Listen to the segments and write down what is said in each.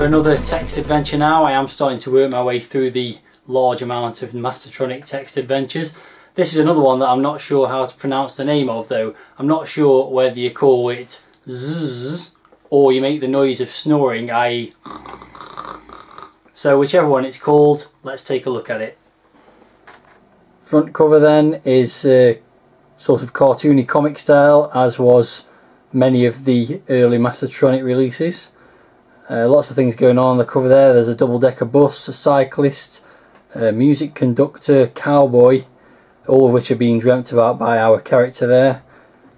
for another text adventure now. I am starting to work my way through the large amount of Mastertronic text adventures. This is another one that I'm not sure how to pronounce the name of though. I'm not sure whether you call it Zzz or you make the noise of snoring, i.e. So whichever one it's called, let's take a look at it. Front cover then is sort of cartoony comic style, as was many of the early Mastertronic releases. Lots of things going on the cover there. There's a double-decker bus, a cyclist, a music conductor, cowboy, all of which are being dreamt about by our character there.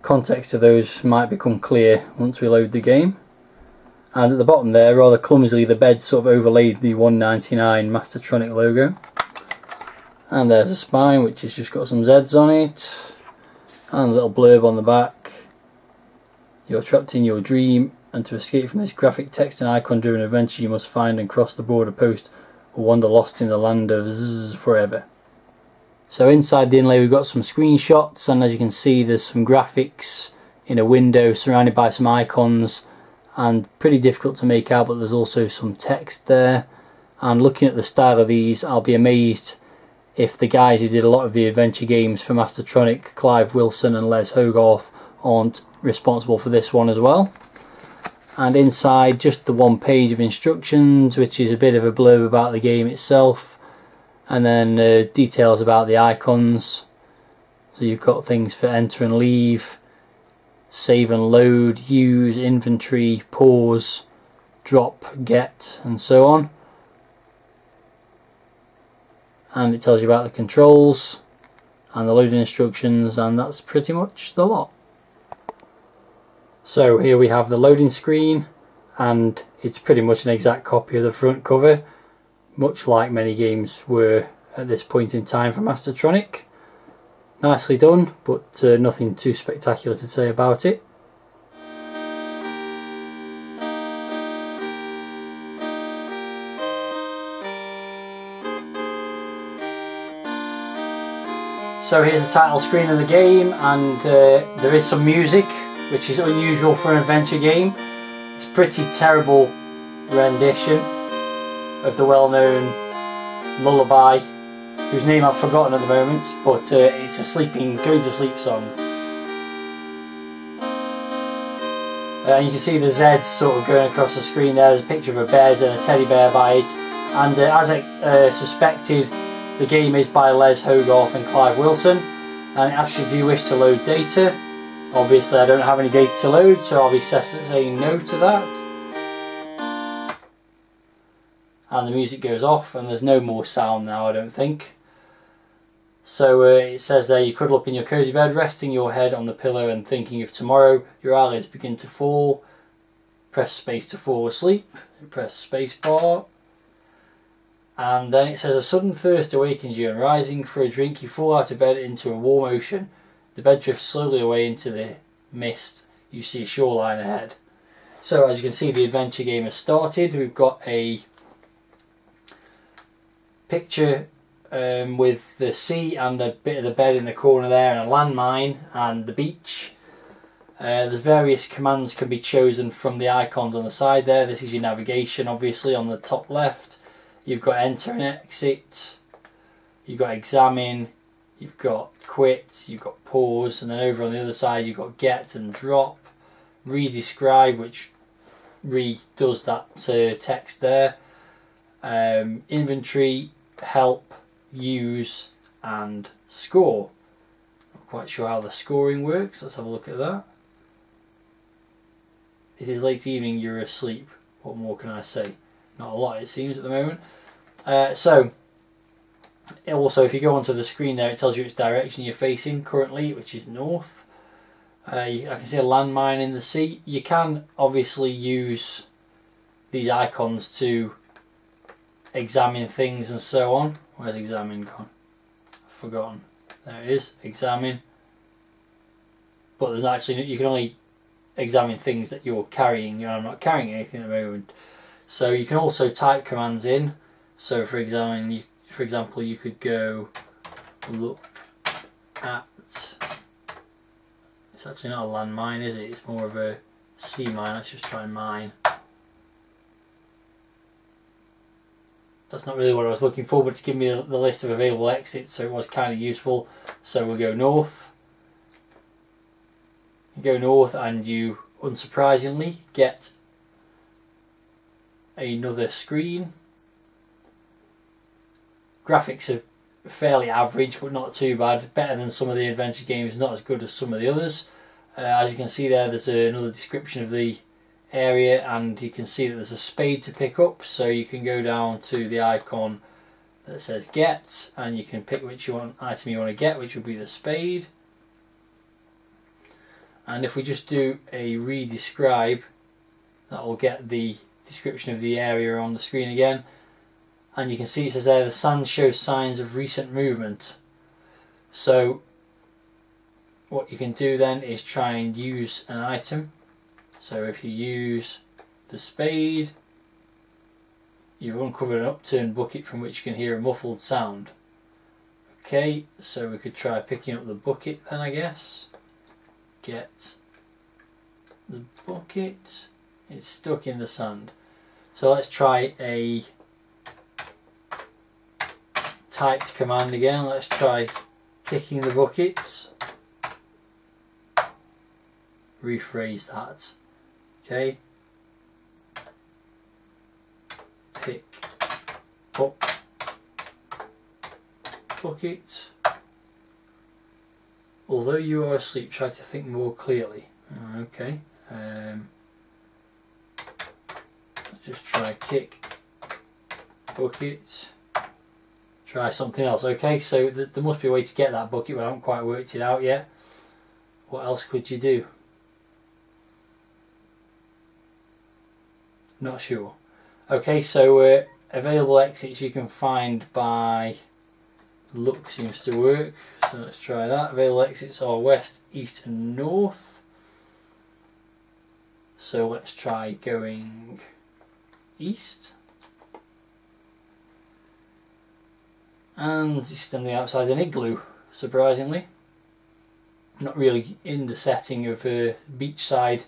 Context of those might become clear once we load the game. And at the bottom there, rather clumsily, the bed sort of overlaid the 199 Mastertronic logo. And there's a spine which has just got some Z's on it, and a little blurb on the back. You're trapped in your dream, and to escape from this graphic text and icon driven adventure you must find and cross the border post or wander lost in the land of Zzz forever. So inside the inlay we've got some screenshots, and as you can see there's some graphics in a window surrounded by some icons, and pretty difficult to make out, but there's also some text there. And looking at the style of these, I'll be amazed if the guys who did a lot of the adventure games for Mastertronic, Clive Wilson and Les Hogarth, aren't responsible for this one as well. And inside just the one page of instructions, which is a bit of a blurb about the game itself, and then details about the icons. So you've got things for enter and leave, save and load, use, inventory, pause, drop, get, and so on. And it tells you about the controls and the loading instructions, and that's pretty much the lot. So here we have the loading screen, and it's pretty much an exact copy of the front cover, much like many games were at this point in time for Mastertronic. Nicely done, but nothing too spectacular to say about it. So here's the title screen of the game, and there is some music, which is unusual for an adventure game. It's a pretty terrible rendition of the well-known lullaby, whose name I've forgotten at the moment, but it's a going to sleep song. And you can see the Z's sort of going across the screen there. There's a picture of a bed and a teddy bear by it, and as I suspected, the game is by Les Hogarth and Clive Wilson, and it asks you, do you wish to load data? Obviously I don't have any data to load, so I'll be saying no to that. And the music goes off, and there's no more sound now, I don't think. So it says there, you cuddle up in your cosy bed, resting your head on the pillow and thinking of tomorrow. Your eyelids begin to fall. Press space to fall asleep. Press space bar. And then it says, a sudden thirst awakens you, and rising for a drink you fall out of bed into a warm ocean. The bed drifts slowly away into the mist. You see a shoreline ahead. So as you can see, the adventure game has started. We've got a picture with the sea and a bit of the bed in the corner there, and a landmine and the beach. There's various commands can be chosen from the icons on the side there. This is your navigation, obviously, on the top left. You've got enter and exit, you've got examine, you've got quit, you've got pause, and then over on the other side you've got get and drop, redescribe, which redoes that text there, inventory, help, use, and score. Not quite sure how the scoring works. Let's have a look at that. It is late evening, you're asleep. What more can I say? Not a lot, it seems, at the moment. So also, if you go onto the screen there, it tells you which direction you're facing currently, which is north. I can see a landmine in the sea. You can obviously use these icons to examine things and so on. Where's examine gone? I've forgotten. There it is, examine. But there's actually, you can only examine things that you're carrying, and I'm not carrying anything at the moment. So you can also type commands in. So for example, you could go look at. It's actually not a landmine, is it? It's more of a sea mine. Let's just try mine. that's not really what I was looking for, but it's given me the list of available exits, so it was kind of useful. So we'll go north. You go north and you, unsurprisingly, get another screen. Graphics are fairly average, but not too bad. Better than some of the adventure games, not as good as some of the others. As you can see there's another description of the area, and you can see that there's a spade to pick up, so you can go down to the icon that says get, and you can pick which item you want to get, which would be the spade. And if we just do a re-describe, that will get the description of the area on the screen again, and you can see it says there the sand shows signs of recent movement. So what you can do then is try and use an item. So if you use the spade, you've uncovered an upturned bucket from which you can hear a muffled sound. Okay, so we could try picking up the bucket then, I guess. Get the bucket. It's stuck in the sand. So let's try a typed command again. Let's try kicking the buckets. Rephrase that. Okay. Pick up bucket. Although you are asleep, try to think more clearly. Okay. Let's just try kick bucket. Try something else. Okay, so there must be a way to get that bucket, but I haven't quite worked it out yet. What else could you do? Not sure. Okay, so available exits you can find by look seems to work. So let's try that. Available exits are west, east and north. So let's try going east. And he's standing outside an igloo, surprisingly. Not really in the setting of a beachside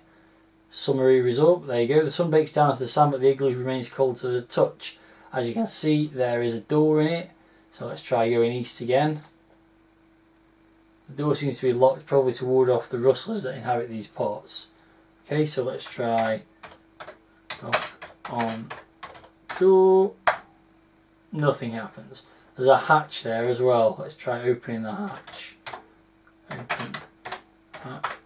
summery resort. There you go. The sun bakes down into the sand, but the igloo remains cold to the touch. As you can see, there is a door in it. So let's try going east again. The door seems to be locked, probably to ward off the rustlers that inhabit these parts. Okay, so let's try knock on door. Nothing happens. There's a hatch there as well. Let's try opening the hatch. Open hatch.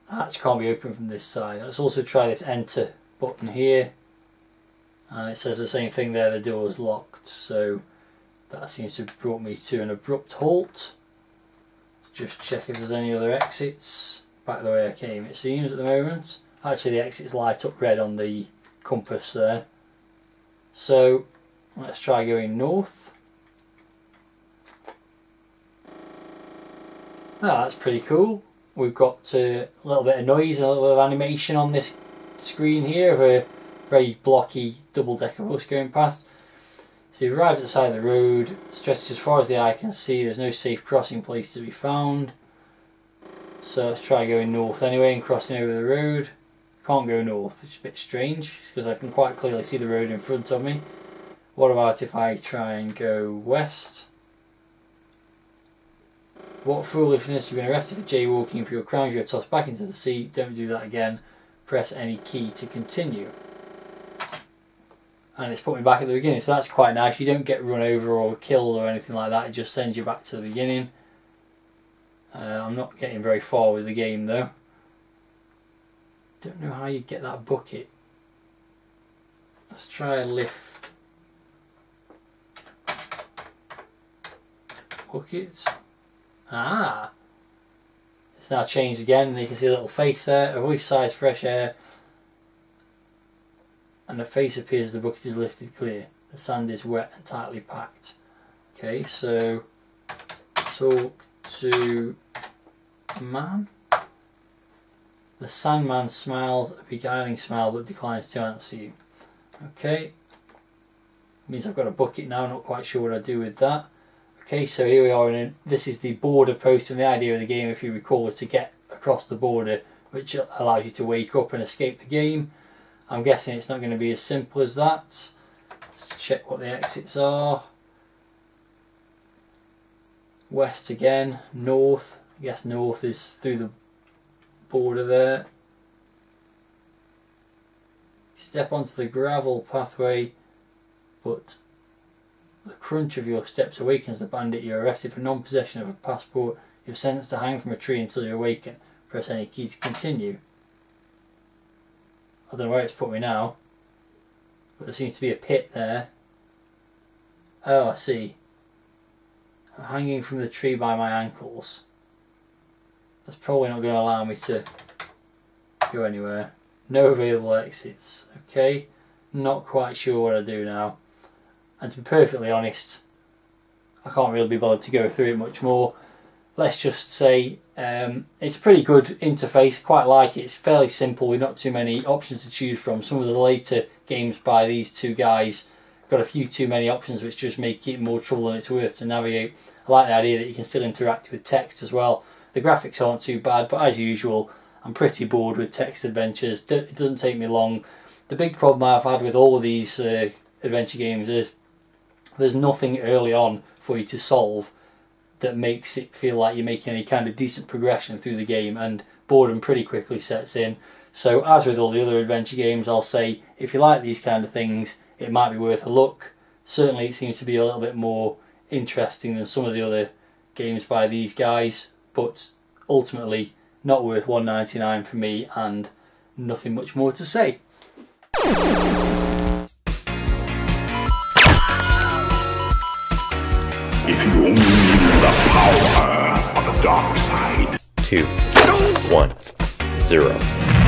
The hatch can't be opened from this side. Let's also try this enter button here. And it says the same thing there, the door is locked. So that seems to have brought me to an abrupt halt. Just check if there's any other exits. Back the way I came, it seems, at the moment. Actually, the exits light up red on the compass there. So let's try going north. Ah, that's pretty cool. We've got a little bit of noise and a little bit of animation on this screen here of a very blocky double-decker bus going past. So you've arrived at the side of the road, stretched as far as the eye can see. There's no safe crossing place to be found. So let's try going north anyway and crossing over the road. Can't go north, which is a bit strange because I can quite clearly see the road in front of me. What about if I try and go west? What foolishness, you've been arrested for jaywalking. For your crimes you are tossed back into the sea. Don't do that again. Press any key to continue. And it's put me back at the beginning, so that's quite nice. You don't get run over or killed or anything like that, it just sends you back to the beginning. I'm not getting very far with the game though. Don't know how you get that bucket. Let's try a lift. Bucket. Ah! It's now changed again, and you can see a little face there. A voice sighs fresh air. And the face appears, the bucket is lifted clear. The sand is wet and tightly packed. Okay, so talk to man. The Sandman smiles a beguiling smile but declines to answer you. Okay, means I've got a bucket now, not quite sure what I do with that. Okay, so here we are, this is the border post, and the idea of the game, if you recall, is to get across the border, which allows you to wake up and escape the game. I'm guessing it's not going to be as simple as that. Let's check what the exits are. West again, north. I guess north is through the border there. Step onto the gravel pathway, but the crunch of your steps awakens the bandit. You're arrested for non-possession of a passport. You're sentenced to hang from a tree until you awaken. Press any key to continue. I don't know where it's put me now, but there seems to be a pit there. Oh, I see. I'm hanging from the tree by my ankles. That's probably not going to allow me to go anywhere. No available exits. Okay, not quite sure what I do now. And to be perfectly honest, I can't really be bothered to go through it much more. Let's just say it's a pretty good interface, quite like it. It's fairly simple with not too many options to choose from. Some of the later games by these two guys got a few too many options which just make it more trouble than it's worth to navigate. I like the idea that you can still interact with text as well. The graphics aren't too bad, but as usual, I'm pretty bored with text adventures. It doesn't take me long. The big problem I've had with all of these adventure games is there's nothing early on for you to solve that makes it feel like you're making any kind of decent progression through the game, and boredom pretty quickly sets in. So as with all the other adventure games, I'll say if you like these kind of things, it might be worth a look. Certainly it seems to be a little bit more interesting than some of the other games by these guys, but ultimately not worth $1.99 for me, and nothing much more to say. If you only knew the power of the dark side. 2, 1, 0.